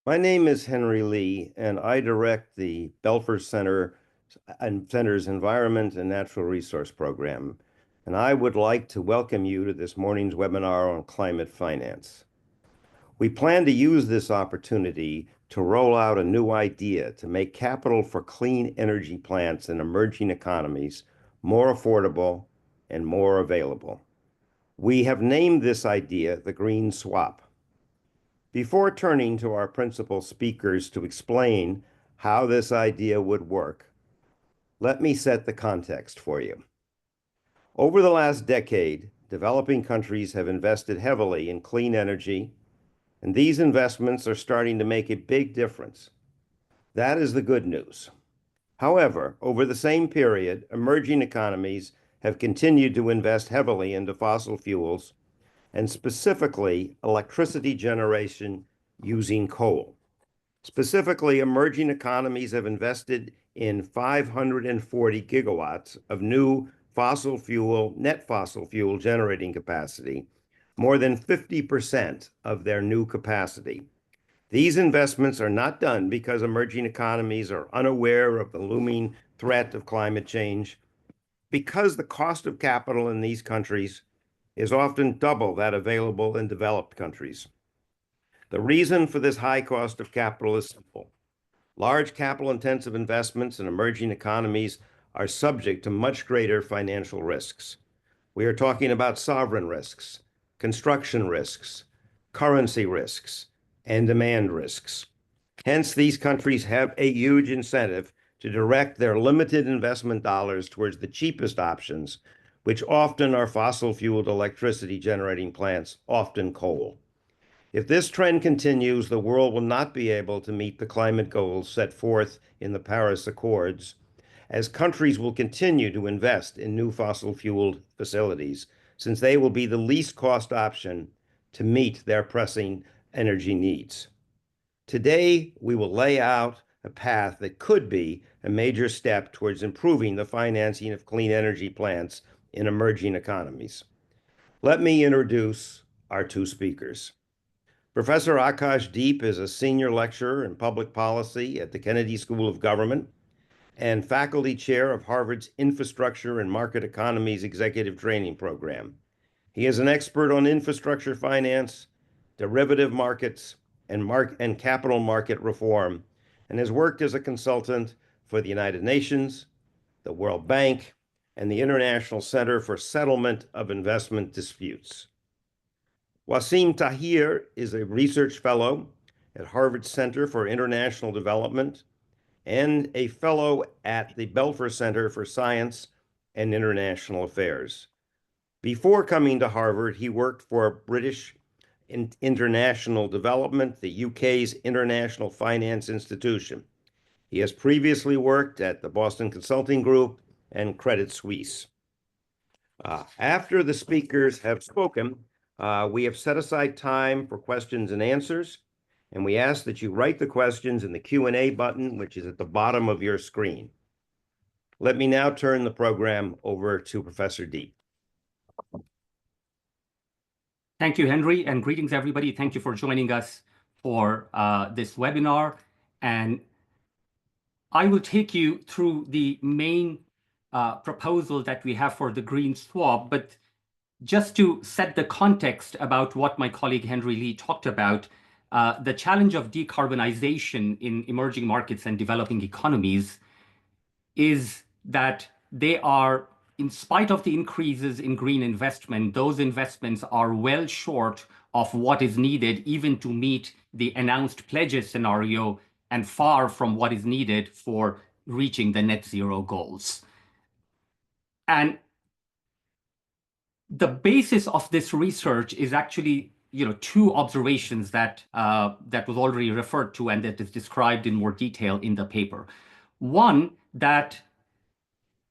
My name is Henry Lee, and I direct the Belfer Center and Center's Environment and Natural Resource Program. And I would like to welcome you to this morning's webinar on climate finance. We plan to use this opportunity to roll out a new idea to make capital for clean energy plants in emerging economies more affordable and more available. We have named this idea the Green Swap. Before turning to our principal speakers to explain how this idea would work, let me set the context for you. Over the last decade, developing countries have invested heavily in clean energy, and these investments are starting to make a big difference. That is the good news. However, over the same period, emerging economies have continued to invest heavily into fossil fuels and specifically electricity generation using coal. Specifically, emerging economies have invested in 540 gigawatts of new net fossil fuel generating capacity, more than 50% of their new capacity. These investments are not done because emerging economies are unaware of the looming threat of climate change, because the cost of capital in these countries is often double that available in developed countries. The reason for this high cost of capital is simple. Large capital-intensive investments in emerging economies are subject to much greater financial risks. We are talking about sovereign risks, construction risks, currency risks, and demand risks. Hence, these countries have a huge incentive to direct their limited investment dollars towards the cheapest options, which often are fossil-fueled electricity generating plants, often coal. If this trend continues, the world will not be able to meet the climate goals set forth in the Paris Accords, as countries will continue to invest in new fossil-fueled facilities, since they will be the least cost option to meet their pressing energy needs. Today, we will lay out a path that could be a major step towards improving the financing of clean energy plants in emerging economies. Let me introduce our two speakers. Professor Akash Deep is a senior lecturer in public policy at the Kennedy School of Government and faculty chair of Harvard's Infrastructure and Market Economies Executive Training Program. He is an expert on infrastructure finance, derivative markets, and capital market reform, and has worked as a consultant for the United Nations, the World Bank, and the International Center for Settlement of Investment Disputes. Wasim Tahir is a research fellow at Harvard Center for International Development and a fellow at the Belfer Center for Science and International Affairs. Before coming to Harvard, he worked for British International Development, the UK's International Finance Institution. He has previously worked at the Boston Consulting Group and Credit Suisse. After the speakers have spoken, we have set aside time for questions and answers, and we ask that you write the questions in the Q&A button, which is at the bottom of your screen. Let me now turn the program over to Professor Deep. Thank you, Henry, and greetings, everybody. Thank you for joining us for this webinar. And I will take you through the main proposal that we have for the Green Swap. But just to set the context about what my colleague Henry Lee talked about, the challenge of decarbonization in emerging markets and developing economies is that they are, in spite of the increases in green investment, those investments are well short of what is needed even to meet the announced pledges scenario and far from what is needed for reaching the net zero goals. And the basis of this research is actually two observations that was already referred to and that is described in more detail in the paper. One, that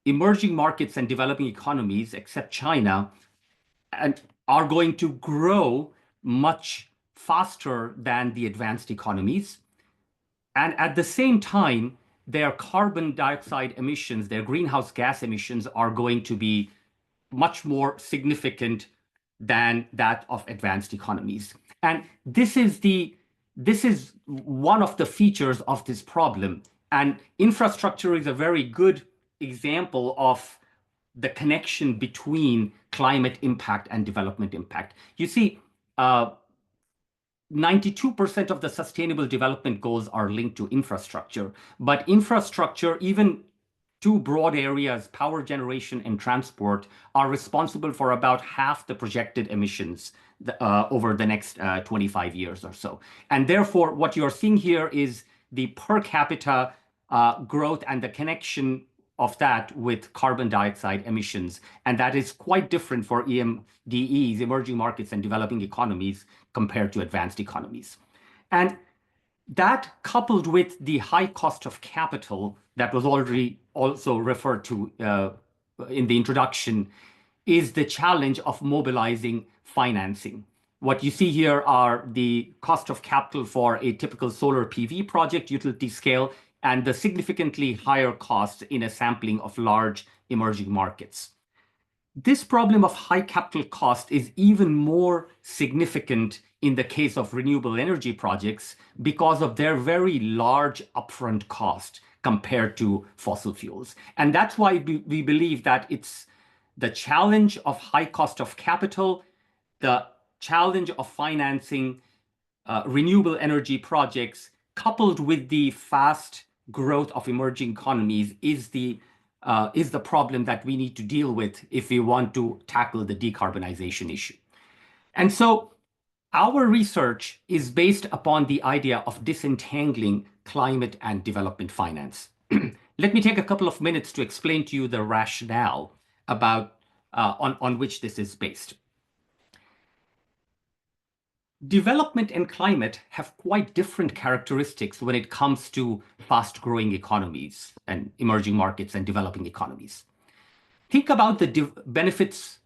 emerging markets and developing economies, except China, are going to grow much faster than the advanced economies. And at the same time, their carbon dioxide emissions, their greenhouse gas emissions, are going to be much more significant than that of advanced economies. And this is the this is one of the features of this problem. And infrastructure is a very good example of the connection between climate impact and development impact. You see, 92% of the sustainable development goals are linked to infrastructure, but infrastructure, even two broad areas, power generation and transport, are responsible for about half the projected emissions over the next 25 years or so. And therefore, what you're seeing here is the per capita growth and the connection of that with carbon dioxide emissions. And that is quite different for EMDEs, emerging markets and developing economies, compared to advanced economies. And that, coupled with the high cost of capital that was already also referred to in the introduction, is the challenge of mobilizing financing. What you see here are the cost of capital for a typical solar PV project, utility scale, and the significantly higher costs in a sampling of large emerging markets. This problem of high capital cost is even more significant in the case of renewable energy projects because of their very large upfront cost compared to fossil fuels. And that's why we believe that it's the challenge of high cost of capital, the challenge of financing renewable energy projects, coupled with the fast growth of emerging economies, is the problem that we need to deal with if we want to tackle the decarbonization issue. And so our research is based upon the idea of disentangling climate and development finance. Let me take a couple of minutes to explain to you the rationale about on which this is based. Development and climate have quite different characteristics when it comes to fast-growing economies and emerging markets and developing economies. Think about the benefits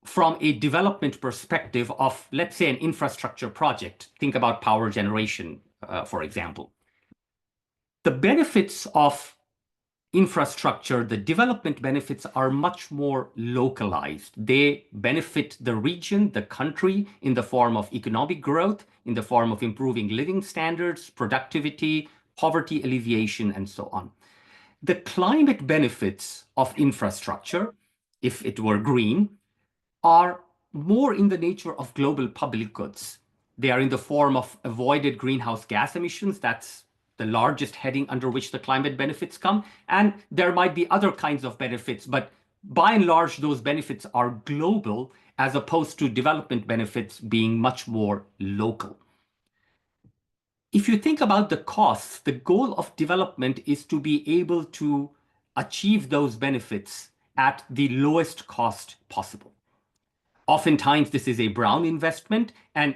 from a development perspective of, let's say, an infrastructure project. Think about power generation, for example. The benefits of infrastructure, the development benefits, are much more localized. They benefit the region, the country, in the form of economic growth, in the form of improving living standards, productivity, poverty alleviation, and so on. The climate benefits of infrastructure, if it were green, are more in the nature of global public goods. They are in the form of avoided greenhouse gas emissions. That's the largest heading under which the climate benefits come. And there might be other kinds of benefits, but by and large, those benefits are global as opposed to development benefits being much more local. If you think about the costs, the goal of development is to be able to achieve those benefits at the lowest cost possible. Oftentimes, this is a brown investment, and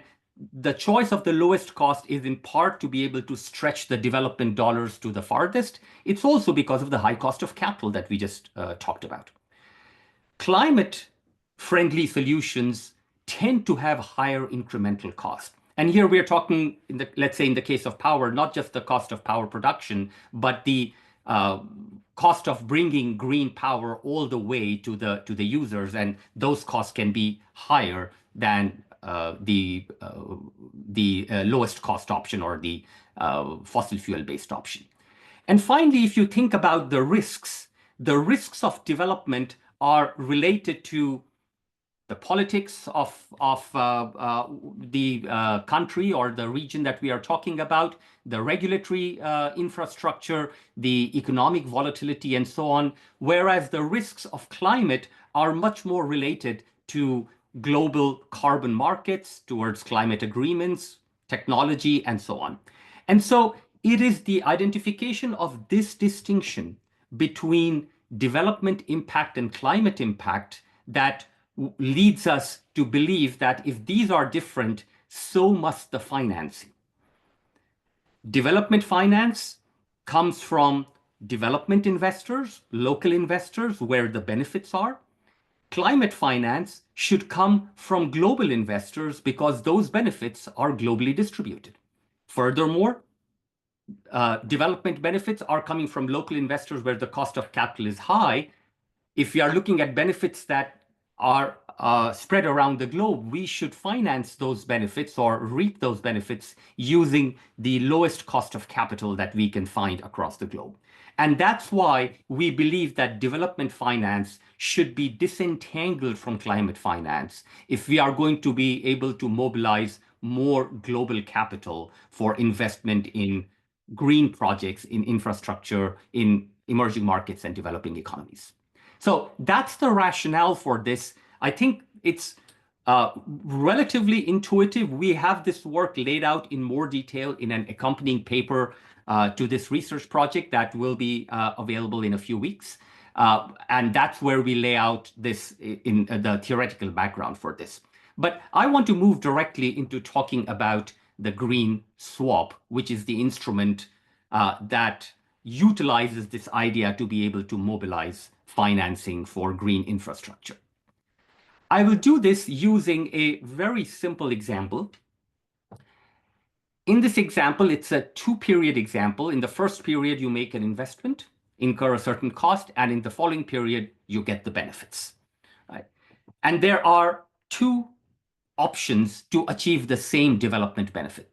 the choice of the lowest cost is in part to be able to stretch the development dollars to the farthest. It's also because of the high cost of capital that we just talked about. Climate-friendly solutions tend to have higher incremental cost. And here we're talking, let's say in the case of power, not just the cost of power production, but the cost of bringing green power all the way to the users, and those costs can be higher than the lowest cost option or the fossil fuel-based option. And finally, if you think about the risks of development are related to the politics of the country or the region that we are talking about, the regulatory infrastructure, the economic volatility, and so on, whereas the risks of climate are much more related to global carbon markets, towards climate agreements, technology, and so on. And so it is the identification of this distinction between development impact and climate impact that leads us to believe that if these are different, so must the financing. Development finance comes from development investors, local investors, where the benefits are. Climate finance should come from global investors because those benefits are globally distributed. Furthermore, development benefits are coming from local investors where the cost of capital is high. If we are looking at benefits that are spread around the globe, we should finance those benefits or reap those benefits using the lowest cost of capital that we can find across the globe. And that's why we believe that development finance should be disentangled from climate finance if we are going to be able to mobilize more global capital for investment in green projects, in infrastructure, in emerging markets and developing economies. So that's the rationale for this. I think it's relatively intuitive. We have this work laid out in more detail in an accompanying paper to this research project that will be available in a few weeks. And that's where we lay out this in the theoretical background for this. But I want to move directly into talking about the green swap, which is the instrument that utilizes this idea to be able to mobilize financing for green infrastructure. I will do this using a very simple example. In this example, it's a two-period example. In the first period, you make an investment, incur a certain cost, and in the following period, you get the benefits. Right? And there are two options to achieve the same development benefit.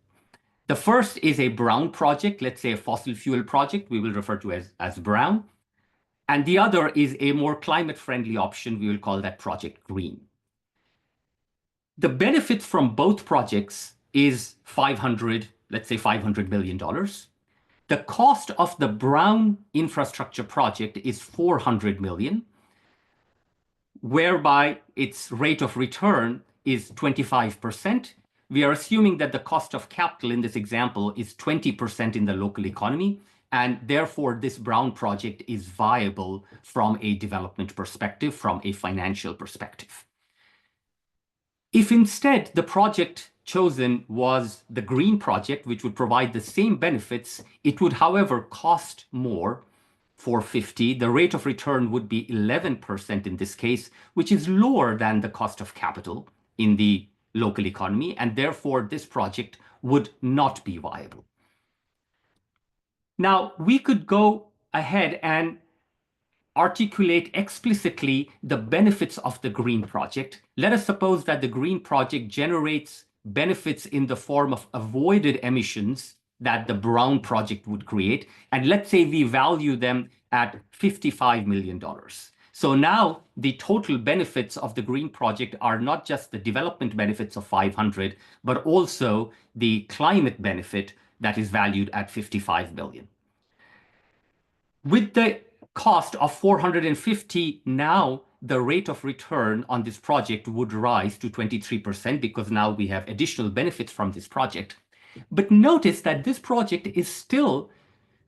The first is a brown project, let's say a fossil fuel project, we will refer to as brown. And the other is a more climate-friendly option, we will call that project green. The benefits from both projects is let's say $500 million. The cost of the brown infrastructure project is $400 million, whereby its rate of return is 25%. We are assuming that the cost of capital in this example is 20% in the local economy, and therefore this brown project is viable from a development perspective, from a financial perspective. If instead the project chosen was the green project, which would provide the same benefits, it would, however, cost more, $450. The rate of return would be 11% in this case, which is lower than the cost of capital in the local economy, and therefore this project would not be viable. Now, we could go ahead and articulate explicitly the benefits of the green project. Let us suppose that the green project generates benefits in the form of avoided emissions that the brown project would create. And let's say we value them at $55 million. So now the total benefits of the green project are not just the development benefits of 500, but also the climate benefit that is valued at 55 million. With the cost of 450, now the rate of return on this project would rise to 23% because now we have additional benefits from this project. But notice that this project is still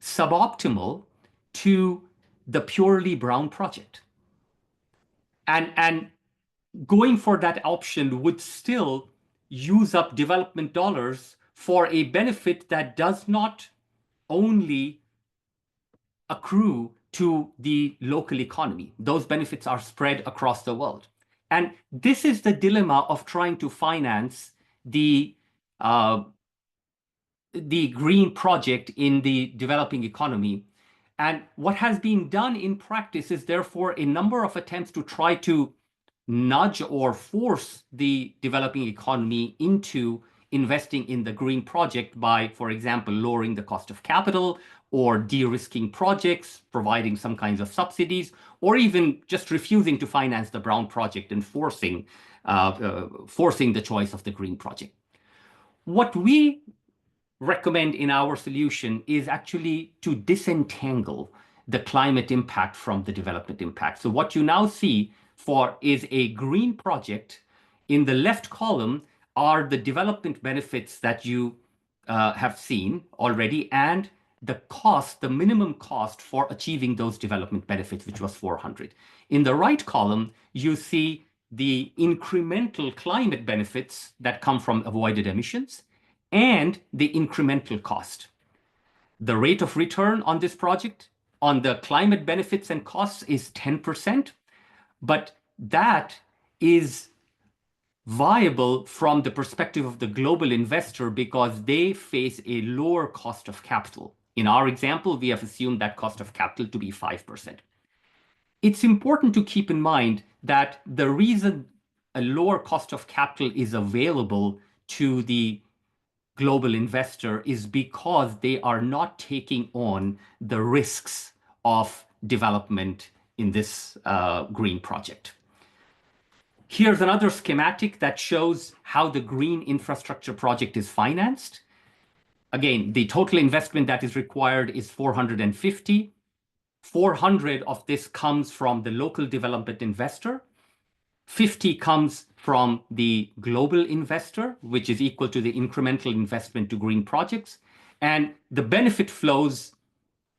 suboptimal to the purely brown project. And going for that option would still use up development dollars for a benefit that does not only accrue to the local economy. Those benefits are spread across the world. And this is the dilemma of trying to finance the green project in the developing economy. And what has been done in practice is therefore a number of attempts to try to nudge or force the developing economy into investing in the green project by, for example, lowering the cost of capital or de-risking projects, providing some kinds of subsidies, or even just refusing to finance the brown project and forcing the choice of the green project. What we recommend in our solution is actually to disentangle the climate impact from the development impact. So what you now see is a green project. In the left column are the development benefits that you have seen already, and the cost, the minimum cost for achieving those development benefits, which was 400. In the right column, you see the incremental climate benefits that come from avoided emissions and the incremental cost. The rate of return on this project on the climate benefits and costs is 10%, but that is viable from the perspective of the global investor because they face a lower cost of capital. In our example, we have assumed that cost of capital to be 5%. It's important to keep in mind that the reason a lower cost of capital is available to the global investor is because they are not taking on the risks of development in this green project. Here's another schematic that shows how the green infrastructure project is financed. Again, the total investment that is required is 450. 400 of this comes from the local development investor. 50 comes from the global investor, which is equal to the incremental investment to green projects. And the benefit flows,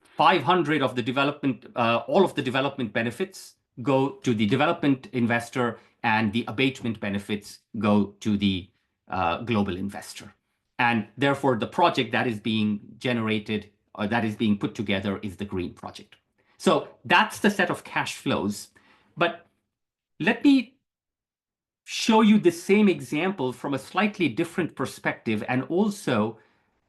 500 of the development, all of the development benefits go to the development investor, and the abatement benefits go to the global investor. And therefore, the project that is being generated or that is being put together is the green project. So that's the set of cash flows. But let me show you the same example from a slightly different perspective and also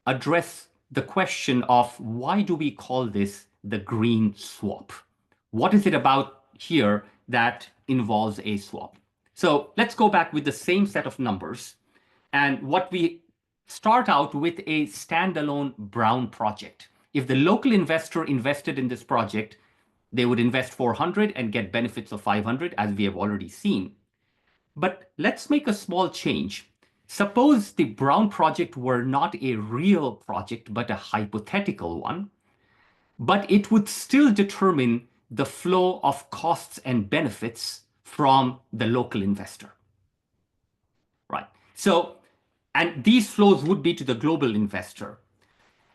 address the question of why do we call this the green swap? What is it about here that involves a swap? So let's go back with the same set of numbers. And what we start out with a standalone brown project. If the local investor invested in this project, they would invest 400 and get benefits of 500, as we have already seen. But let's make a small change. Suppose the brown project were not a real project, but a hypothetical one, but it would still determine the flow of costs and benefits from the local investor. Right. So, and these flows would be to the global investor.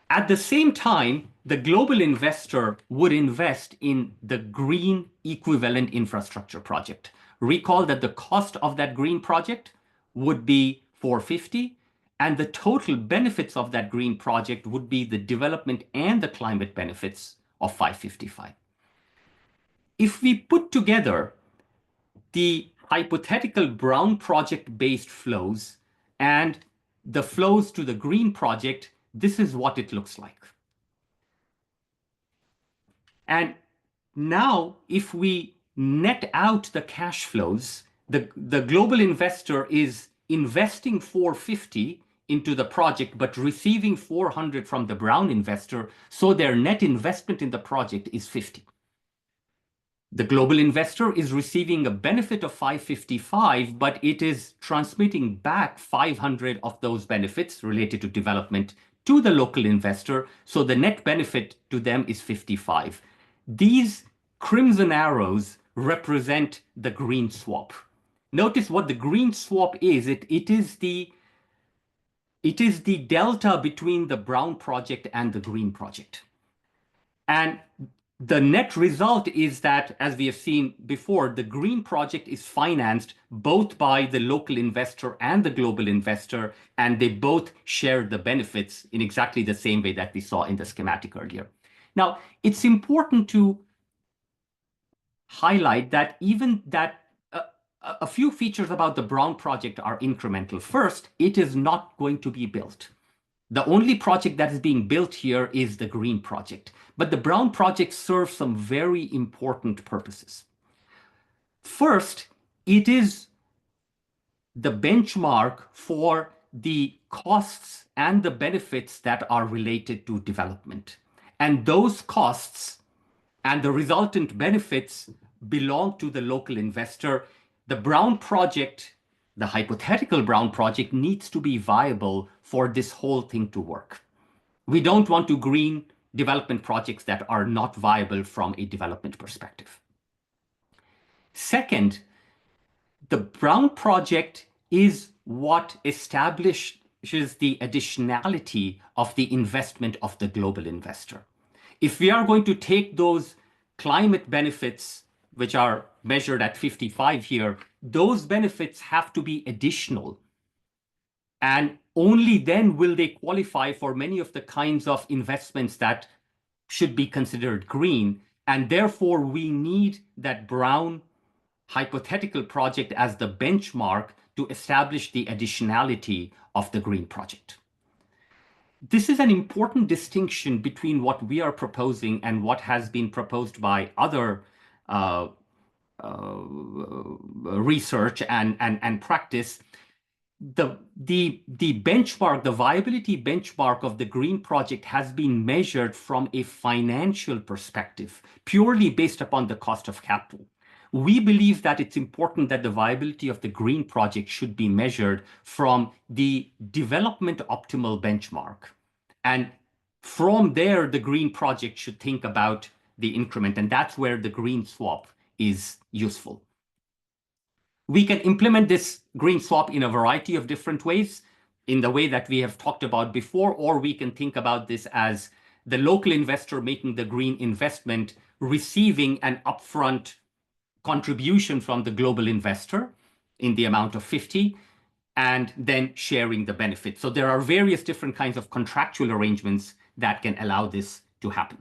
At the same time, the global investor would invest in the green equivalent infrastructure project. Recall that the cost of that green project would be 450, and the total benefits of that green project would be the development and the climate benefits of 555. If we put together the hypothetical brown project-based flows and the flows to the green project, this is what it looks like. And now, if we net out the cash flows, the global investor is investing 450 into the project, but receiving 400 from the brown investor, so their net investment in the project is 50. The global investor is receiving a benefit of 555, but it is transmitting back 500 of those benefits related to development to the local investor, so the net benefit to them is 55. These crimson arrows represent the green swap. Notice what the green swap is. It is the delta between the brown project and the green project. And the net result is that, as we have seen before, the green project is financed both by the local investor and the global investor, and they both share the benefits in exactly the same way that we saw in the schematic earlier. Now, it's important to highlight that even that a few features about the brown project are incremental. First, it is not going to be built. The only project that is being built here is the green project, but the brown project serves some very important purposes. First, it is the benchmark for the costs and the benefits that are related to development. And those costs and the resultant benefits belong to the local investor. The brown project, the hypothetical brown project, needs to be viable for this whole thing to work. We don't want to green development projects that are not viable from a development perspective. Second, the brown project is what establishes the additionality of the investment of the global investor. If we are going to take those climate benefits, which are measured at 55 here, those benefits have to be additional. And only then will they qualify for many of the kinds of investments that should be considered green. And therefore, we need that brown hypothetical project as the benchmark to establish the additionality of the green project. This is an important distinction between what we are proposing and what has been proposed by other research and practice, the benchmark, the viability benchmark of the green project has been measured from a financial perspective, purely based upon the cost of capital. We believe that it's important that the viability of the green project should be measured from the development optimal benchmark. And from there, the green project should think about the increment, and that's where the green swap is useful. We can implement this green swap in a variety of different ways, in the way that we have talked about before, or we can think about this as the local investor making the green investment, receiving an upfront contribution from the global investor in the amount of 50, and then sharing the benefit. So there are various different kinds of contractual arrangements that can allow this to happen.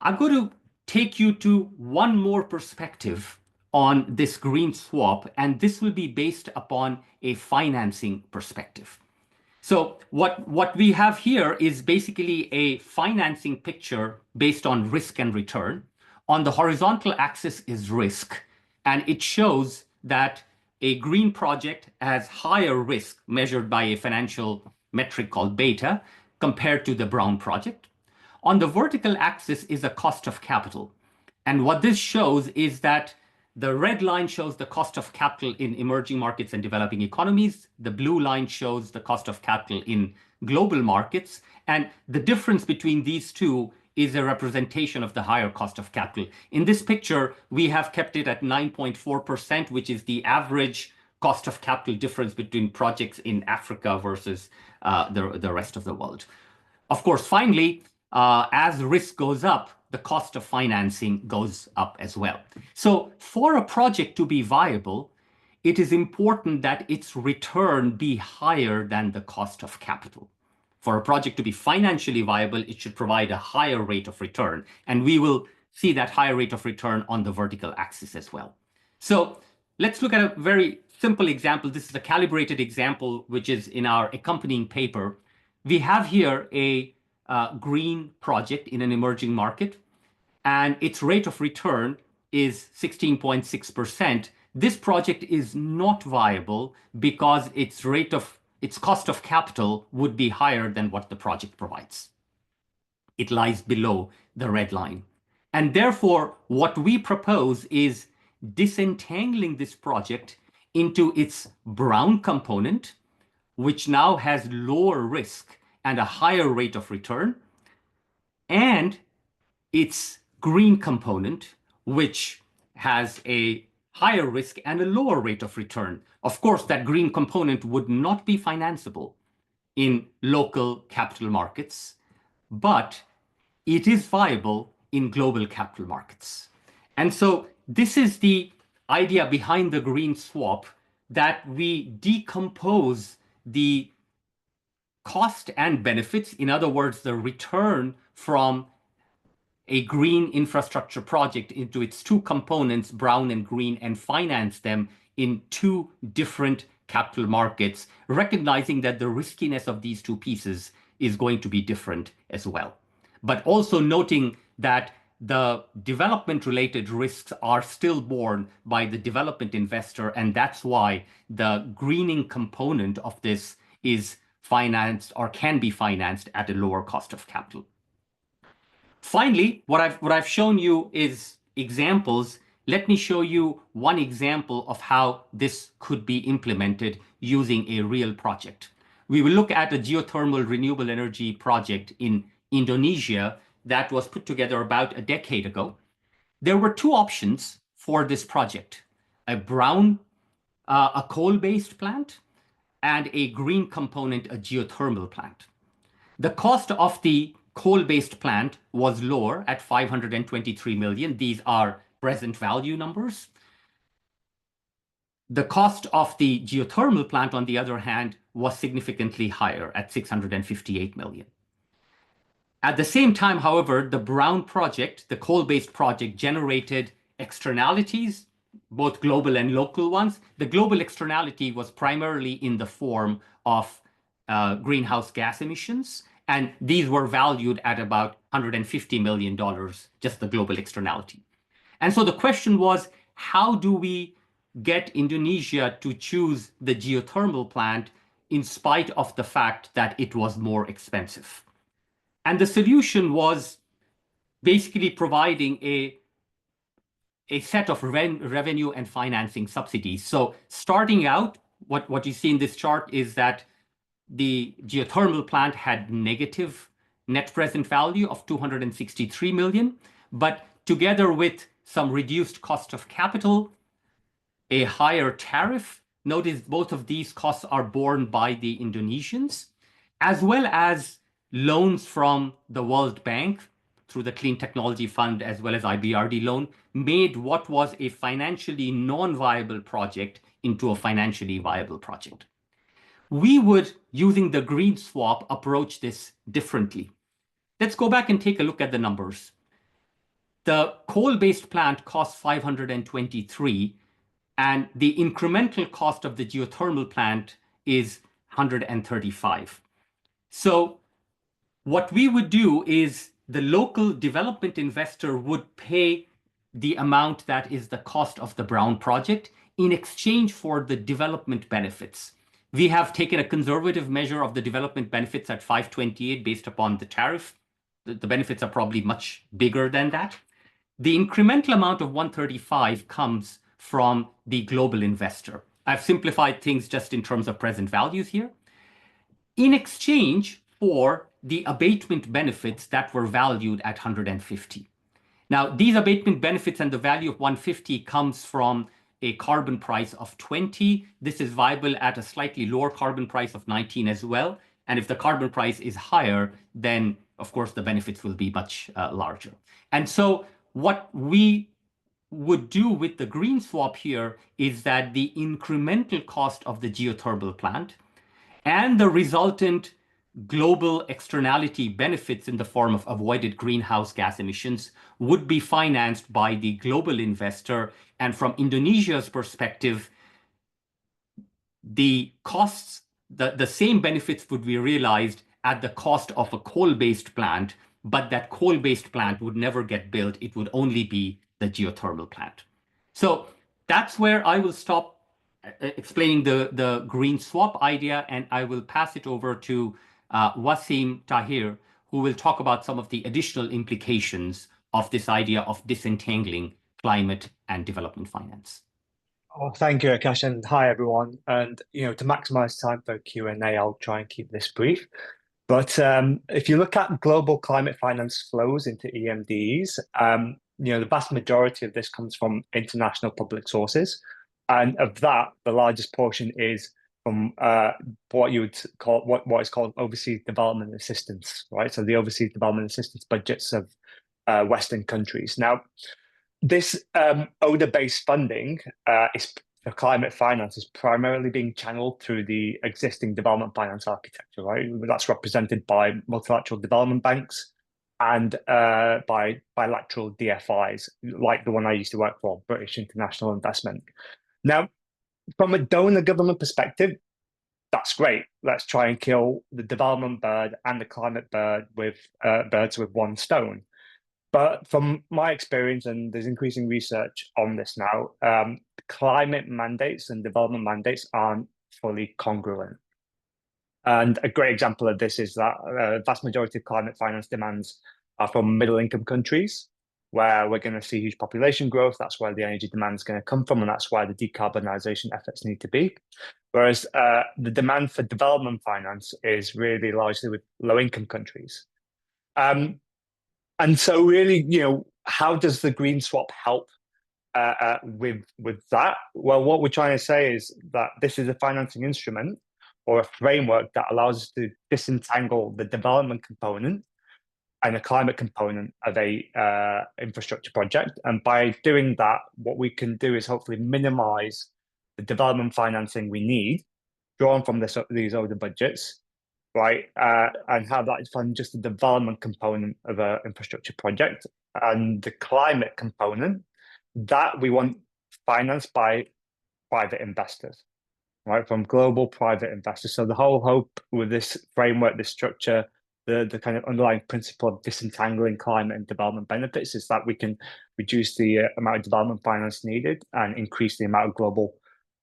I'm going to take you to one more perspective on this green swap, and this will be based upon a financing perspective. So what we have here is basically a financing picture based on risk and return. On the horizontal axis is risk, and it shows that a green project has higher risk measured by a financial metric called beta compared to the brown project. On the vertical axis is a cost of capital. And what this shows is that the red line shows the cost of capital in emerging markets and developing economies. The blue line shows the cost of capital in global markets. And the difference between these two is a representation of the higher cost of capital. In this picture, we have kept it at 9.4%, which is the average cost of capital difference between projects in Africa versus the rest of the world. Of course, finally, as risk goes up, the cost of financing goes up as well. So for a project to be viable, it is important that its return be higher than the cost of capital. For a project to be financially viable, it should provide a higher rate of return. And we will see that higher rate of return on the vertical axis as well. So let's look at a very simple example. This is a calibrated example, which is in our accompanying paper. We have here a green project in an emerging market, and its rate of return is 16.6%. This project is not viable because its cost of capital would be higher than what the project provides. It lies below the red line. And therefore, what we propose is disentangling this project into its brown component, which now has lower risk and a higher rate of return, and its green component, which has a higher risk and a lower rate of return. Of course, that green component would not be financeable in local capital markets, but it is viable in global capital markets. And so this is the idea behind the green swap, that we decompose the cost and benefits, in other words, the return from a green infrastructure project, into its two components, brown and green, and finance them in two different capital markets, recognizing that the riskiness of these two pieces is going to be different as well. But also noting that the development-related risks are still borne by the development investor, and that's why the greening component of this is financed or can be financed at a lower cost of capital. Finally, what I've shown you is examples. Let me show you one example of how this could be implemented using a real project. We will look at a geothermal renewable energy project in Indonesia that was put together about a decade ago. There were two options for this project: a coal-based plant, and a green component, a geothermal plant. The cost of the coal-based plant was lower at 523 million. These are present value numbers. The cost of the geothermal plant, on the other hand, was significantly higher at 658 million. At the same time, however, the brown project, the coal-based project, generated externalities, both global and local ones. The global externality was primarily in the form of greenhouse gas emissions, and these were valued at about $150 million, just the global externality. And so the question was, how do we get Indonesia to choose the geothermal plant in spite of the fact that it was more expensive? And the solution was basically providing a set of revenue and financing subsidies. So starting out, what you see in this chart is that the geothermal plant had negative net present value of 263 million, but together with some reduced cost of capital, a higher tariff. Notice both of these costs are borne by the Indonesians, as well as loans from the World Bank through the Clean Technology Fund, as well as IBRD loan, made what was a financially non-viable project into a financially viable project. We would, using the green swap, approach this differently. Let's go back and take a look at the numbers. The coal-based plant costs 523, and the incremental cost of the geothermal plant is 135. So what we would do is the local development investor would pay the amount that is the cost of the Brown project in exchange for the development benefits. We have taken a conservative measure of the development benefits at 528 based upon the tariff. The benefits are probably much bigger than that. The incremental amount of 135 comes from the global investor. I've simplified things just in terms of present values here. In exchange for the abatement benefits that were valued at 150. Now, these abatement benefits and the value of 150 comes from a carbon price of 20. This is viable at a slightly lower carbon price of 19 as well. And if the carbon price is higher, then of course the benefits will be much larger. And so what we would do with the green swap here is that the incremental cost of the geothermal plant and the resultant global externality benefits in the form of avoided greenhouse gas emissions would be financed by the global investor. And from Indonesia's perspective, the costs, the same benefits would be realized at the cost of a coal-based plant, but that coal-based plant would never get built. It would only be the geothermal plant. So that's where I will stop explaining the green swap idea, and I will pass it over to Wasim Tahir, who will talk about some of the additional implications of this idea of disentangling climate and development finance. Oh, thank you, Akash, and hi everyone. And to maximize time for Q&A, I'll try and keep this brief. But if you look at global climate finance flows into EMDs, the vast majority of this comes from international public sources, and of that, the largest portion is from what you would call what is called overseas development assistance, right? So the overseas development assistance budgets of Western countries. Now, this ODA-based funding is for climate finance is primarily being channeled through the existing development finance architecture, right? That's represented by multilateral development banks and by bilateral DFIs, like the one I used to work for, British International Investment. Now, from a donor government perspective, that's great. Let's try and kill the development bird and the climate bird with birds with one stone. But from my experience, and there's increasing research on this now, climate mandates and development mandates aren't fully congruent. And a great example of this is that the vast majority of climate finance demands are from middle-income countries, where we're going to see huge population growth. That's where the energy demand is going to come from, and that's why the decarbonisation efforts need to be. Whereas the demand for development finance is really largely with low-income countries. And so really, how does the green swap help with that? Well, what we're trying to say is that this is a financing instrument or a framework that allows us to disentangle the development component and the climate component of a infrastructure project. And by doing that, what we can do is hopefully minimize the development financing we need, drawn from these older budgets, right? And have that fund just the development component of an infrastructure project, and the climate component that we want financed by private investors, right? From global private investors. So the whole hope with this framework, this structure, the kind of underlying principle of disentangling climate and development benefits is that we can reduce the amount of development finance needed and increase the amount of global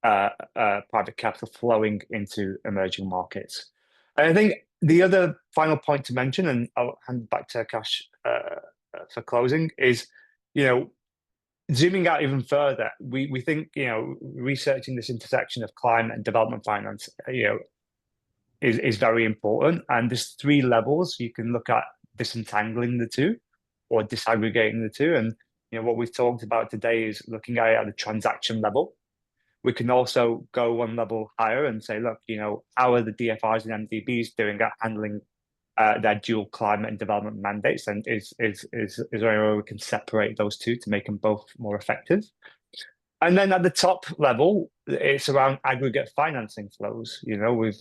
private capital flowing into emerging markets. And I think the other final point to mention, and I'll hand back to Akash for closing, is, zooming out even further, we think, researching this intersection of climate and development finance, is very important. And there's three levels. You can look at disentangling the two or disaggregating the two. And, what we've talked about today is looking at the transaction level. We can also go one level higher and say, look, how are the DFIs and MDBs doing at handling their dual climate and development mandates? And is there a way we can separate those two to make them both more effective? And then at the top level, it's around aggregate financing flows.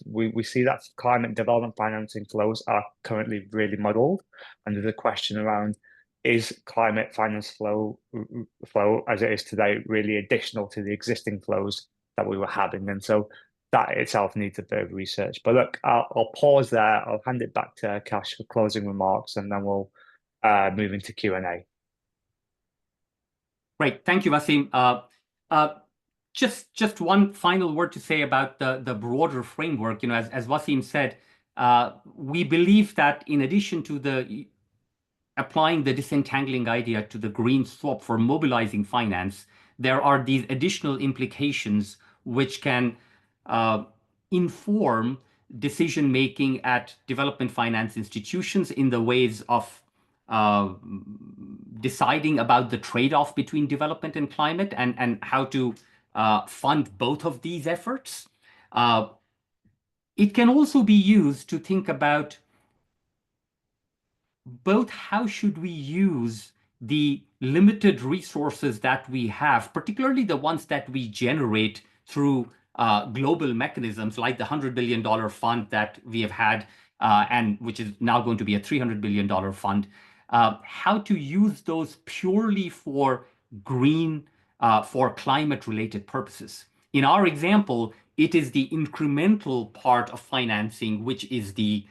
We see that climate and development financing flows are currently really muddled, and there's a question around, is climate finance flow as it is today really additional to the existing flows that we were having? And so that itself needs a bit of research. But look, I'll pause there. I'll hand it back to Akash for closing remarks, and then we'll move into Q&A. Great, thank you, Wasim. Just one final word to say about the broader framework. As Wasim said, we believe that in addition to applying the disentangling idea to the green swap for mobilizing finance, there are these additional implications which can inform decision-making at development finance institutions in the ways of deciding about the trade-off between development and climate and how to fund both of these efforts. It can also be used to think about both how should we use the limited resources that we have, particularly the ones that we generate through global mechanisms like the $100 billion fund that we have had, and which is now going to be a $300 billion fund, how to use those purely for green, for climate-related purposes. In our example, it is the incremental part of financing, which is the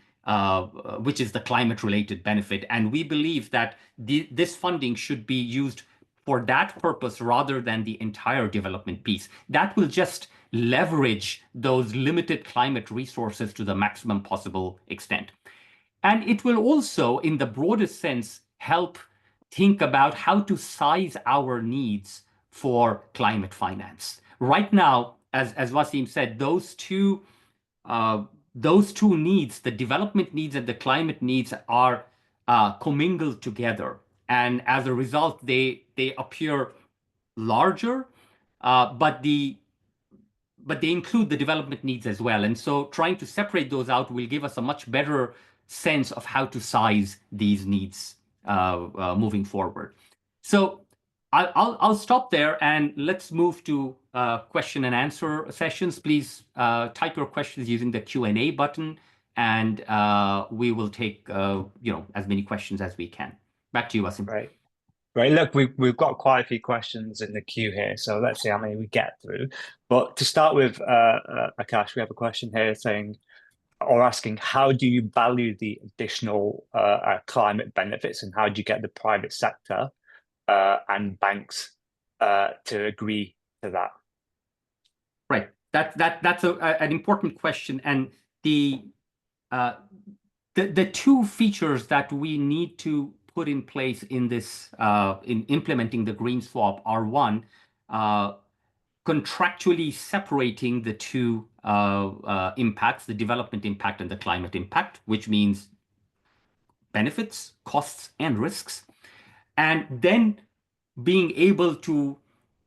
climate-related benefit. And we believe that this funding should be used for that purpose rather than the entire development piece. That will just leverage those limited climate resources to the maximum possible extent. And it will also, in the broadest sense, help think about how to size our needs for climate finance. Right now, as Wasim said, those two needs, the development needs and the climate needs, are commingled together. And as a result, they appear larger, but they include the development needs as well. And so trying to separate those out will give us a much better sense of how to size these needs moving forward. So I'll stop there and let's move to question and answer sessions. Please type your questions using the Q&A button, and we will take as many questions as we can. Back to you, Wasim. Right. Right. Look, we've got quite a few questions in the queue here, so let's see how many we get through. But to start with, Akash, we have a question here asking, how do you value the additional climate benefits, and how do you get the private sector and banks to agree to that? Right. That's an important question, and the two features that we need to put in place in this in implementing the green swap are, one, contractually separating the two impacts, the development impact and the climate impact, which means benefits, costs, and risks, and then being able to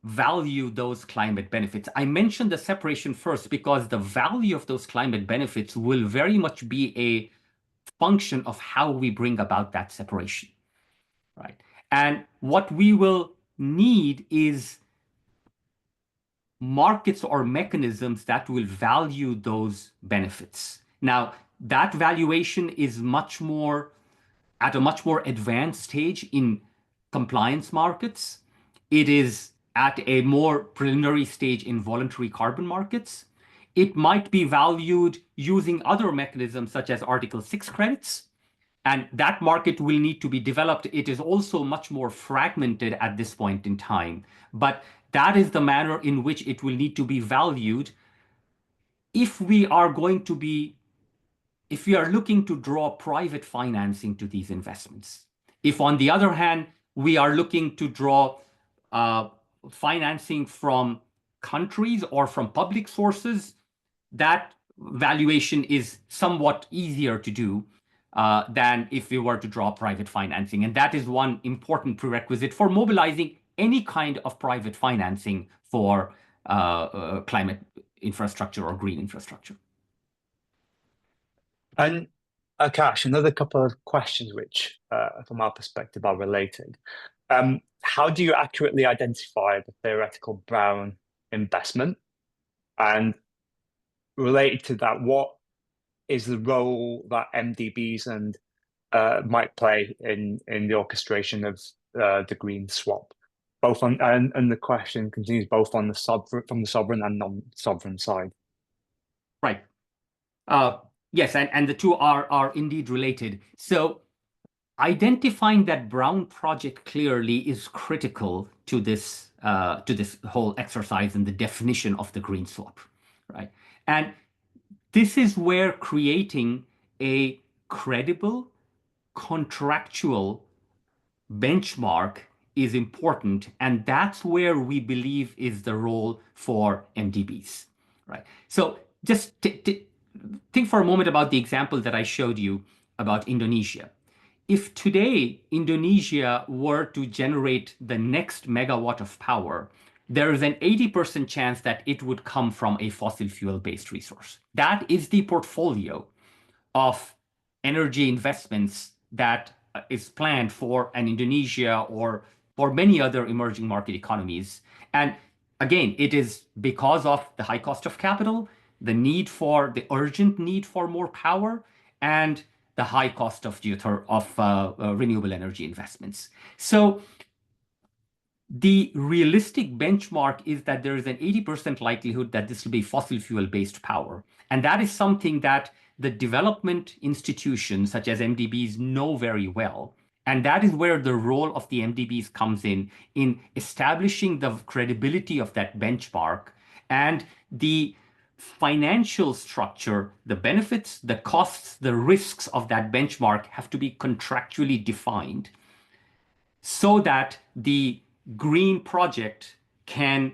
value those climate benefits. I mentioned the separation first because the value of those climate benefits will very much be a function of how we bring about that separation, right? And what we will need is markets or mechanisms that will value those benefits. Now, that valuation is at a much more advanced stage in compliance markets. It is at a more preliminary stage in voluntary carbon markets. It might be valued using other mechanisms such as Article 6 credits. And that market will need to be developed. It is also much more fragmented at this point in time. But that is the manner in which it will need to be valued if we are going to be, if we are looking to draw private financing to these investments. If, on the other hand, we are looking to draw financing from countries or from public sources, that valuation is somewhat easier to do than if we were to draw private financing. And that is one important prerequisite for mobilizing any kind of private financing for climate infrastructure or green infrastructure. And Akash, another couple of questions which, from our perspective, are related. How do you accurately identify the theoretical brown investment? And related to that, what is the role that MDBs and might play in the orchestration of the green swap? Both on and the question continues both on the sovereign and non-sovereign side. Right. Yes, and the two are indeed related. So identifying that brown project clearly is critical to this whole exercise and the definition of the green swap, right? And this is where creating a credible contractual benchmark is important, and that's where we believe is the role for MDBs, right? So just think for a moment about the example that I showed you about Indonesia. If today Indonesia were to generate the next megawatt of power, there is an 80% chance that it would come from a fossil fuel-based resource. That is the portfolio of energy investments that is planned for an Indonesia or for many other emerging market economies. And again, it is because of the high cost of capital, the urgent need for more power, and the high cost of renewable energy investments. So the realistic benchmark is that there is an 80% likelihood that this will be fossil fuel-based power. And that is something that the development institutions, such as MDBs, know very well. And that is where the role of the MDBs comes in establishing the credibility of that benchmark and the financial structure, the benefits, the costs, the risks of that benchmark have to be contractually defined so that the green project can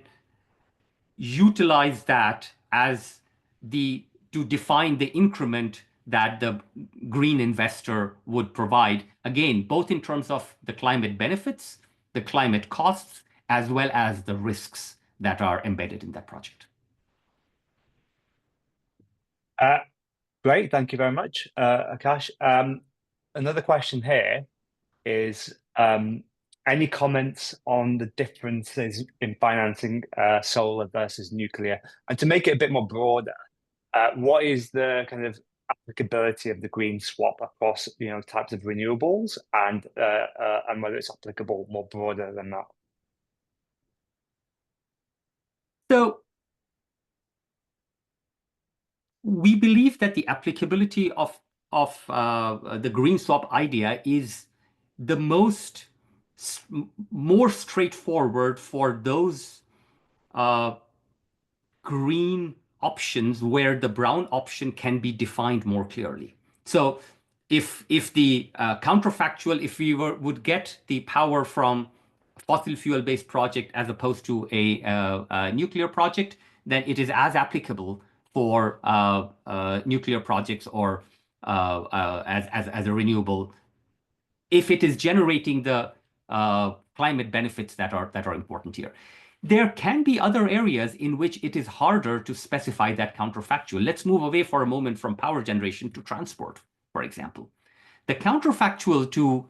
utilize that as to define the increment that the green investor would provide, again, both in terms of the climate benefits, the climate costs, as well as the risks that are embedded in that project. Great, thank you very much, Akash. Another question here is any comments on the differences in financing solar versus nuclear? And to make it a bit more broader, what is the kind of applicability of the green swap across types of renewables and whether it's applicable more broader than that? So we believe that the applicability of the green swap idea is the more straightforward for those green options where the brown option can be defined more clearly. So if the counterfactual, if we would get the power from a fossil fuel-based project as opposed to a nuclear project, then it is as applicable for nuclear projects or as a renewable if it is generating the climate benefits that are important here. There can be other areas in which it is harder to specify that counterfactual. Let's move away for a moment from power generation to transport, for example. The counterfactual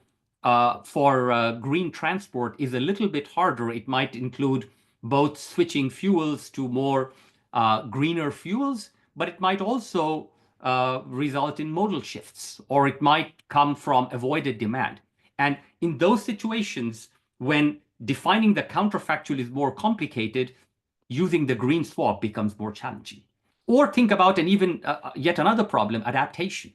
for green transport is a little bit harder. It might include both switching fuels to more greener fuels, but it might also result in modal shifts, or it might come from avoided demand. And in those situations, when defining the counterfactual is more complicated, using the green swap becomes more challenging. Or think about an even yet another problem, adaptation.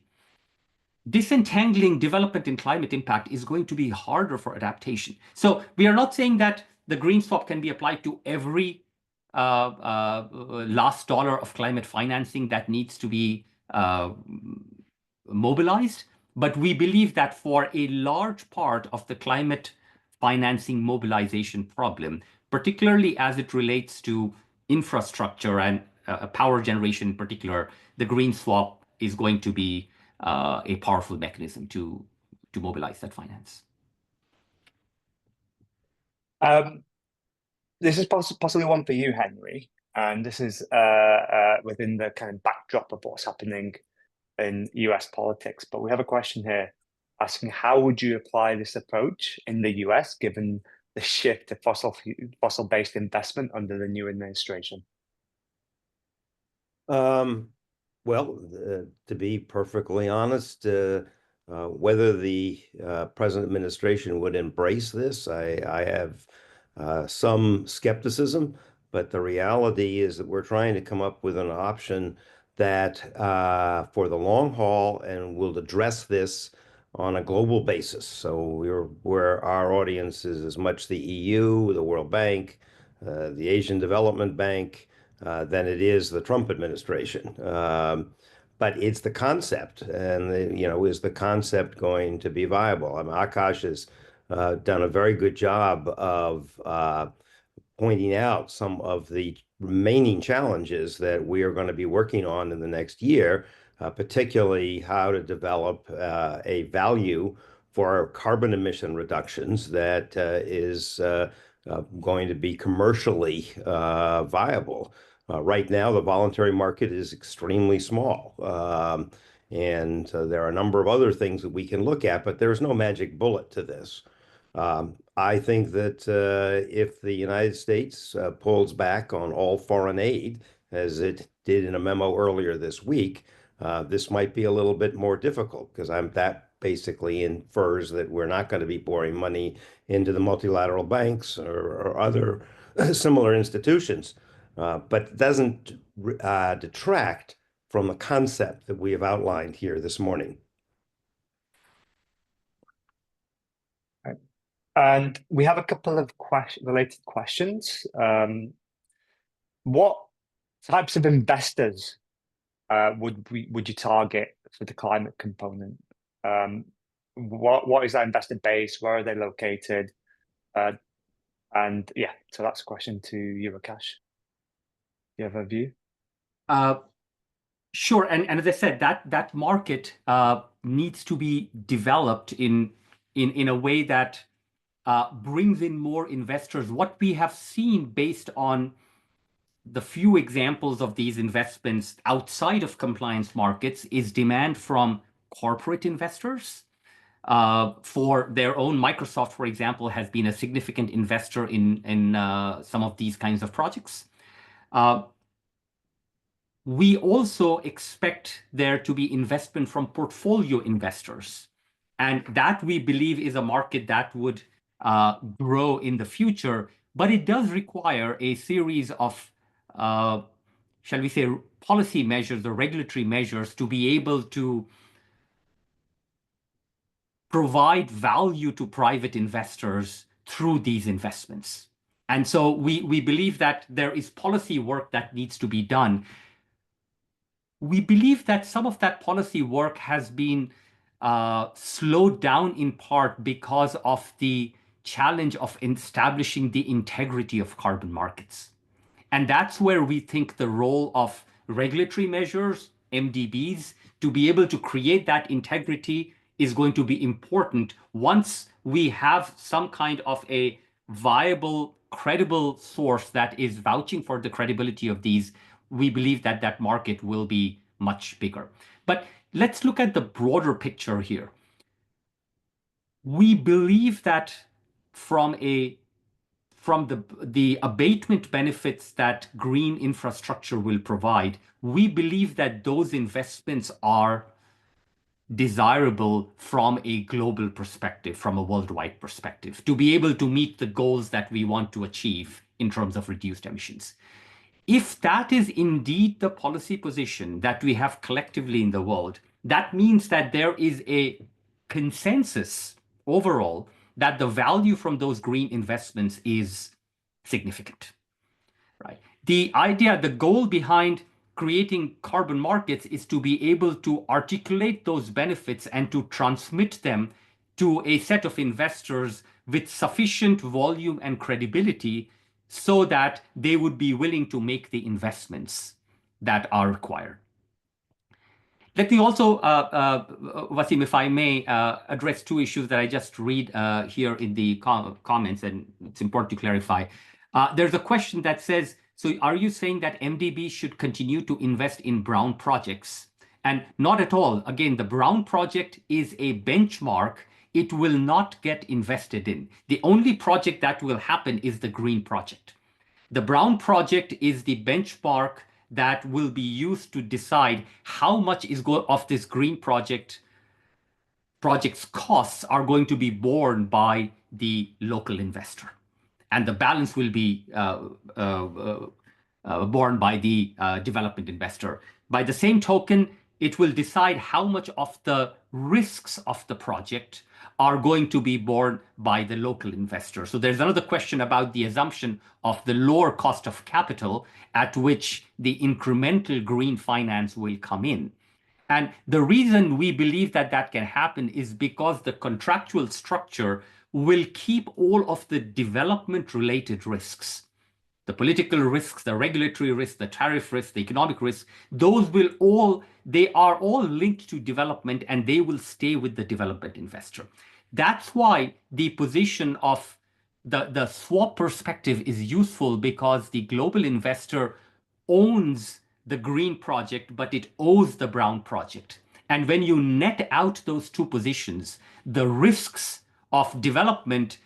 disentangling development and climate impact is going to be harder for adaptation. So we are not saying that the green swap can be applied to every last dollar of climate financing that needs to be mobilized, but we believe that for a large part of the climate financing mobilization problem, particularly as it relates to infrastructure and power generation in particular, the green swap is going to be a powerful mechanism to mobilize that finance. This is possibly one for you, Henry, and this is within the kind of backdrop of what's happening in US politics. But we have a question here asking, how would you apply this approach in the US given the shift to fossil-based investment under the new administration? Well, to be perfectly honest, whether the present administration would embrace this, I have some skepticism, but the reality is that we're trying to come up with an option that for the long haul and will address this on a global basis. So where our audience is as much the EU, the World Bank, the Asian Development Bank, than it is the Trump administration. But it's the concept, and is the concept going to be viable? I mean, Akash has done a very good job of pointing out some of the remaining challenges that we are going to be working on in the next year, particularly how to develop a value for carbon emission reductions that is going to be commercially viable. Right now, the voluntary market is extremely small. And there are a number of other things that we can look at, but there's no magic bullet to this. I think that if the United States pulls back on all foreign aid, as it did in a memo earlier this week, this might be a little bit more difficult because that basically infers that we're not going to be pouring money into the multilateral banks or other similar institutions. But it doesn't detract from the concept that we have outlined here this morning. And we have a couple of related questions. What types of investors would you target for the climate component? What is that investor base? Where are they located? And yeah, so that's a question to you, Akash. Do you have a view? Sure, and as I said, that market needs to be developed in a way that brings in more investors. What we have seen based on the few examples of these investments outside of compliance markets is demand from corporate investors for their own. Microsoft, for example, has been a significant investor in some of these kinds of projects. We also expect there to be investment from portfolio investors. And that we believe is a market that would grow in the future, but it does require a series of, shall we say, policy measures or regulatory measures to be able to provide value to private investors through these investments. And so we believe that there is policy work that needs to be done. We believe that some of that policy work has been slowed down in part because of the challenge of establishing the integrity of carbon markets. And that's where we think the role of regulatory measures, MDBs, to be able to create that integrity is going to be important once we have some kind of a viable, credible source that is vouching for the credibility of these. We believe that that market will be much bigger. But let's look at the broader picture here. We believe that from the abatement benefits that green infrastructure will provide, we believe that those investments are desirable from a global perspective, from a worldwide perspective, to be able to meet the goals that we want to achieve in terms of reduced emissions. If that is indeed the policy position that we have collectively in the world, that means that there is a consensus overall that the value from those green investments is significant, right? The goal behind creating carbon markets is to be able to articulate those benefits and to transmit them to a set of investors with sufficient volume and credibility so that they would be willing to make the investments that are required. Let me also, Wasim, if I may, address two issues that I just read here in the comments, and it's important to clarify. There's a question that says, so are you saying that MDB should continue to invest in brown projects? And not at all. Again, the brown project is a benchmark. It will not get invested in. The only project that will happen is the green project. The brown project is the benchmark that will be used to decide how much of this green project's costs are going to be borne by the local investor. And the balance will be borne by the development investor. By the same token, it will decide how much of the risks of the project are going to be borne by the local investor. So there's another question about the assumption of the lower cost of capital at which the incremental green finance will come in. And the reason we believe that that can happen is because the contractual structure will keep all of the development-related risks, the political risks, the regulatory risks, the tariff risks, the economic risks, they are all linked to development and they will stay with the development investor. That's why the position of the swap perspective is useful, because the global investor owns the green project, but it owes the brown project. And when you net out those two positions, the risks of development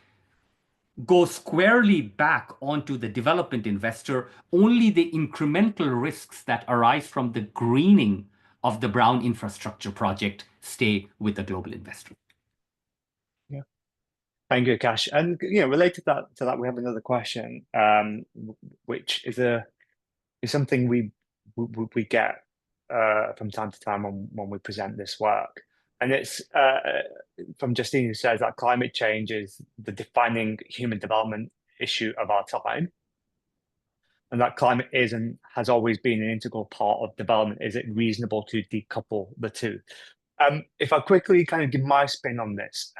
go squarely back onto the development investor. Only the incremental risks that arise from the greening of the brown infrastructure project stay with the global investor. Yeah. Thank you, Akash. And related to that, we have another question, which is something we get from time to time when we present this work. And it's from Justine, who says that climate change is the defining human development issue of our time. And that climate is and has always been an integral part of development. Is it reasonable to decouple the two? If I quickly kind of give my spin on this,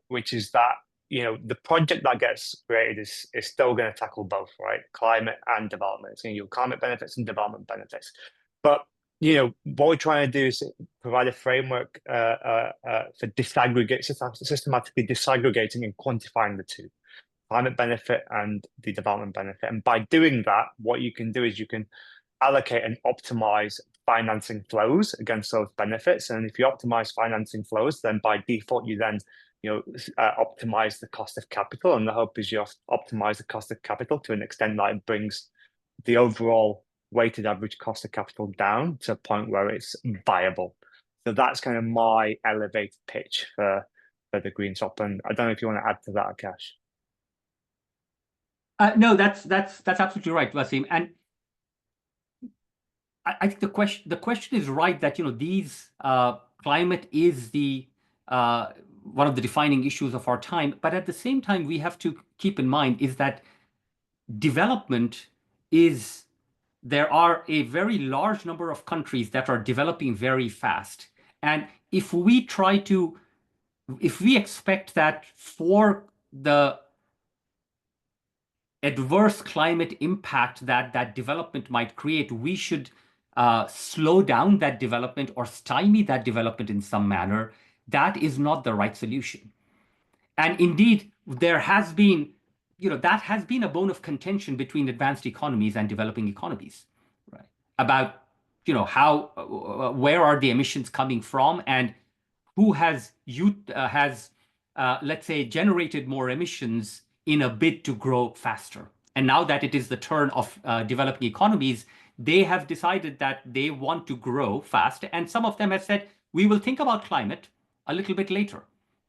which is that, the project that gets created is still going to tackle both, right? Climate and development. It's going to give climate benefits and development benefits. But what we're trying to do is provide a framework for systematically disaggregating and quantifying the two, climate benefit and the development benefit. And by doing that, what you can do is you can allocate and optimize financing flows against those benefits. And if you optimize financing flows, then by default, you then optimize the cost of capital. And the hope is you optimize the cost of capital to an extent that it brings the overall weighted average cost of capital down to a point where it's viable. So that's kind of my elevated pitch for the green swap. And I don't know if you want to add to that, Akash. No, that's absolutely right, Wasim. And I think the question is right that these climate is the one of the defining issues of our time. But at the same time, we have to keep in mind is that development is. There are a very large number of countries that are developing very fast. And if we expect that for the adverse climate impact that development might create, we should slow down that development or stymie that development in some manner, that is not the right solution. And indeed, there has been that has been a bone of contention between advanced economies and developing economies, right? About, where are the emissions coming from and who has let's say, generated more emissions in a bid to grow faster. And now that it is the turn of developing economies, they have decided that they want to grow fast. And some of them have said, we will think about climate a little bit later.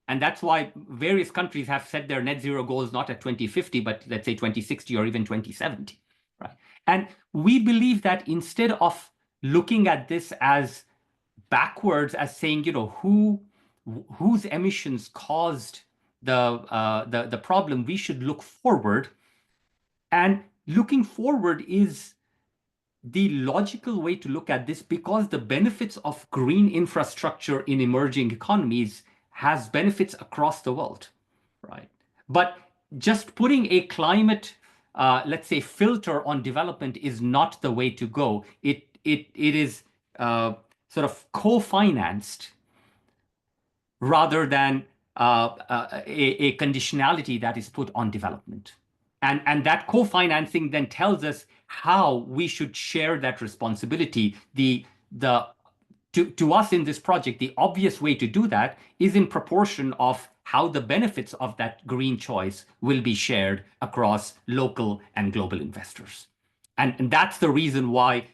And that's why various countries have set their net zero goals not at 2050, but let's say 2060 or even 2070, right? And we believe that instead of looking at this as backwards as saying, whose emissions caused the problem. We should look forward, and looking forward is the logical way to look at this, because the benefits of green infrastructure in emerging economies has benefits across the world, right? But just putting a climate, let's say, filter on development is not the way to go. It is sort of co-financed rather than a conditionality that is put on development. And that co-financing then tells us how we should share that responsibility. To us in this project, the obvious way to do that is in proportion of how the benefits of that green choice will be shared across local and global investors. And that's the reason why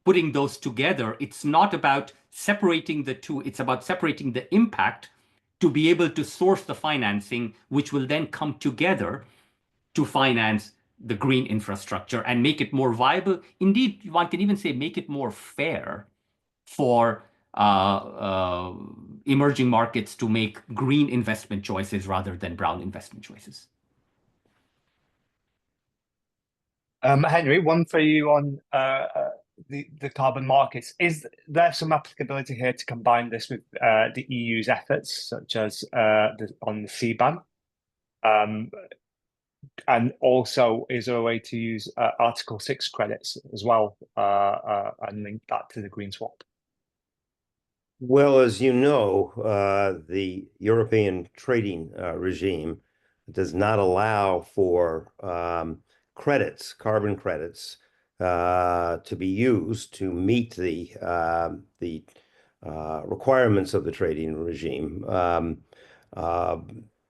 putting those together, it's not about separating the two, it's about separating the impact to be able to source the financing, which will then come together to finance the green infrastructure and make it more viable. Indeed, one can even say make it more fair for emerging markets to make green investment choices rather than brown investment choices. Henry, one for you on the carbon markets. Is there some applicability here to combine this with the EU's efforts, such as on the CBAM? And also, is there a way to use Article 6 credits as well and link that to the green swap? Well, as you know, the European trading regime does not allow for carbon credits, to be used to meet the requirements of the trading regime.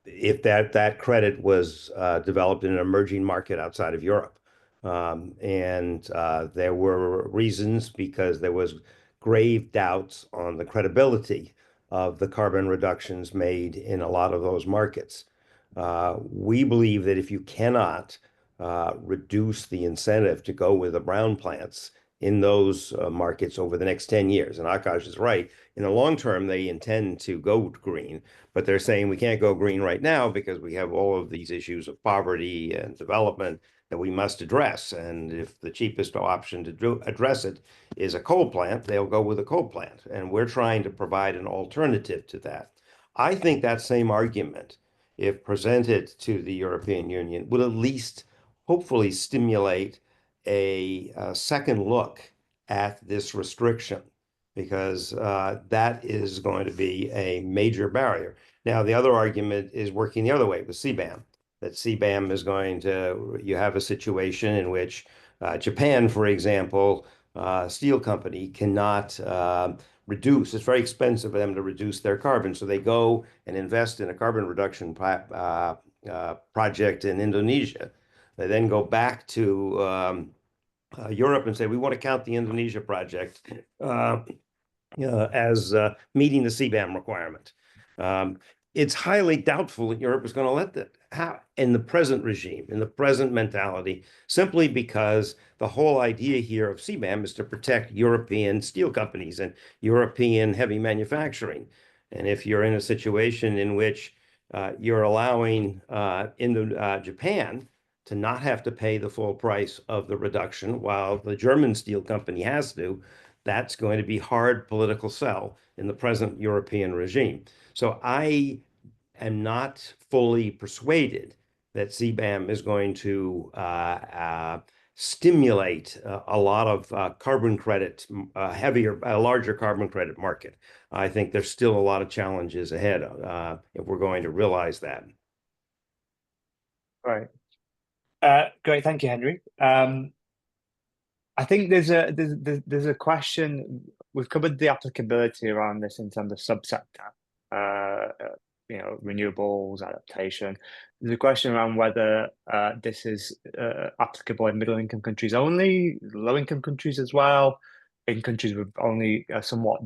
If that credit was developed in an emerging market outside of Europe. And there were reasons, because there was grave doubts on the credibility of the carbon reductions made in a lot of those markets. We believe that if you cannot reduce the incentive to go with the brown plants in those markets over the next 10 years, and Akash is right, in the long term, they intend to go green, but they're saying we can't go green right now because we have all of these issues of poverty and development that we must address. And if the cheapest option to address it is a coal plant, they'll go with a coal plant. And we're trying to provide an alternative to that. I think that same argument, if presented to the European Union, would at least hopefully stimulate a second look at this restriction, because that is going to be a major barrier. Now, the other argument is working the other way with CBAM, that CBAM is going to, you have a situation in which Japan, for example, steel company cannot reduce. It's very expensive for them to reduce their carbon. So they go and invest in a carbon reduction project in Indonesia. They then go back to Europe and say, we want to count the Indonesia project as meeting the CBAM requirement. It's highly doubtful that Europe is going to let that happen in the present regime, in the present mentality, simply because the whole idea here of CBAM is to protect European steel companies and European heavy manufacturing. And if you're in a situation in which you're allowing Japan to not have to pay the full price of the reduction, while the German steel company has to, that's going to be hard political sell in the present European regime. So I am not fully persuaded that CBAM is going to stimulate a lot of carbon credit, a larger carbon credit market. I think there's still a lot of challenges ahead if we're going to realize that. Right. Great, thank you, Henry. I think there's a question. We've covered the applicability around this in terms of subsector, renewables, adaptation. There's a question around whether this is applicable in middle-income countries only, low-income countries as well, in countries with only a somewhat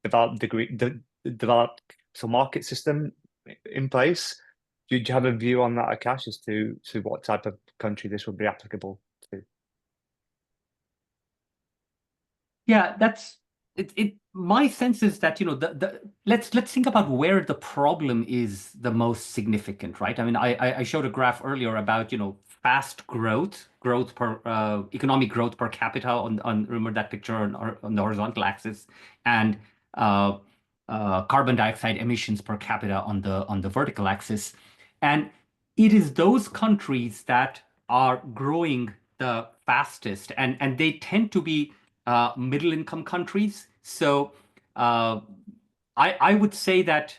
developed market system in place. Do you have a view on that, Akash, as to what type of country this would be applicable to? Yeah, My sense is that, let's think about where the problem is the most significant, right? I mean, I showed a graph earlier about, fast growth per economic growth per capita on remember that picture on the horizontal axis, and carbon dioxide emissions per capita on the vertical axis. And it is those countries that are growing the fastest, and they tend to be middle income countries. So I would say that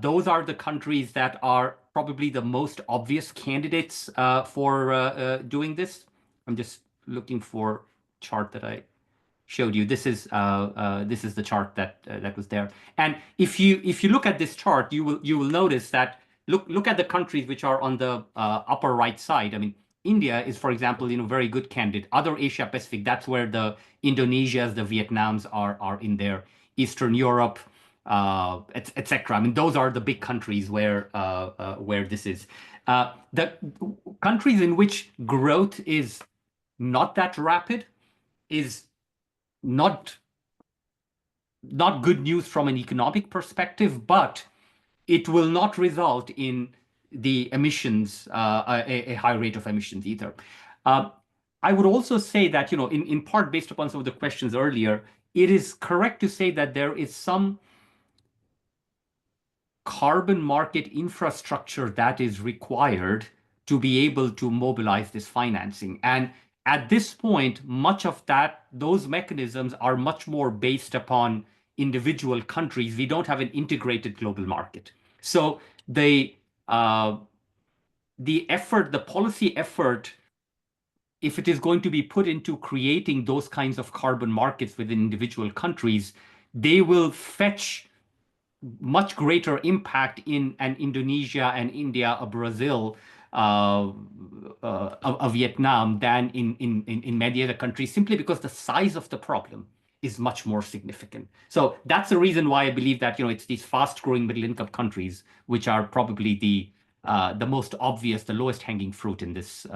those are the countries that are probably the most obvious candidates for doing this. I'm just looking for chart that I showed you. This is the chart that was there. And if you look at this chart, you will notice that look at the countries which are on the upper right side. I mean, India is, for example, very good candidate. Other Asia Pacific, that's where the Indonesias, the Vietnams are in there. Eastern Europe, etc. I mean, those are the big countries where this is. The countries in which growth is not that rapid is not good news from an economic perspective, but it will not result in the emissions, a high rate of emissions either. I would also say that, in part based upon some of the questions earlier, it is correct to say that there is some carbon market infrastructure that is required to be able to mobilize this financing. And at this point, much of those mechanisms are much more based upon individual countries. We don't have an integrated global market. So the policy effort, if it is going to be put into creating those kinds of carbon markets within individual countries, they will fetch much greater impact in an Indonesia and India, a Brazil, a Vietnam than in many other countries, simply because the size of the problem is much more significant. So that's the reason why I believe that it's these fast-growing middle-income countries which are probably the most obvious, the lowest hanging fruit in this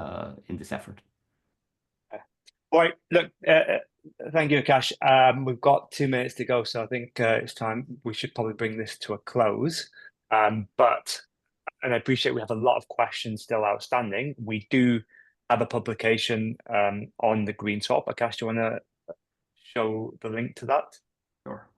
effort. All right, look, thank you, Akash. We've got 2 minutes to go, so I think it's time we should probably bring this to a close. And I appreciate we have a lot of questions still outstanding. We do have a publication on the green swap. Akash, do you want to show the link to that? Sure.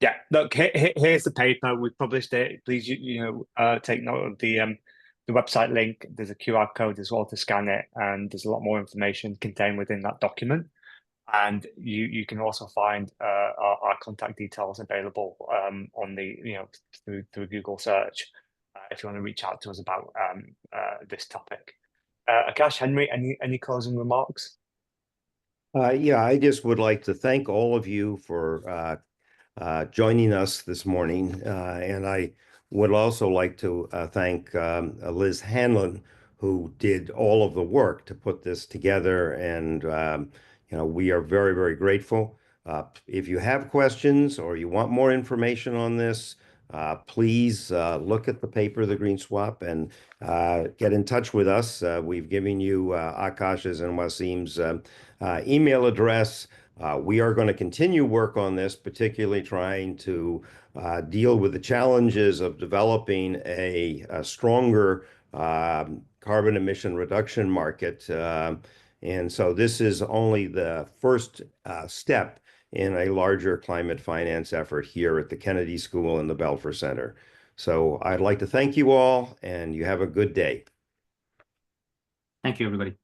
Yeah, look, here's the paper. We published it. Please, take note of the website link. There's a QR code as well to scan it, and there's a lot more information contained within that document. And you can also find our contact details available on the through Google search if you want to reach out to us about this topic. Akash, Henry, any closing remarks? Yeah, I just would like to thank all of you for joining us this morning. And I would also like to thank Liz Hanlon, who did all of the work to put this together. And, we are very, very grateful. If you have questions or you want more information on this, please look at the paper, The Green Swap, and get in touch with us. We've given you Akash's and Wasim's email address. We are going to continue work on this, particularly trying to deal with the challenges of developing a stronger carbon emission reduction market. And so this is only the first step in a larger climate finance effort here at the Kennedy School and the Belfer Center. So I'd like to thank you all, and you have a good day. Thank you, everybody.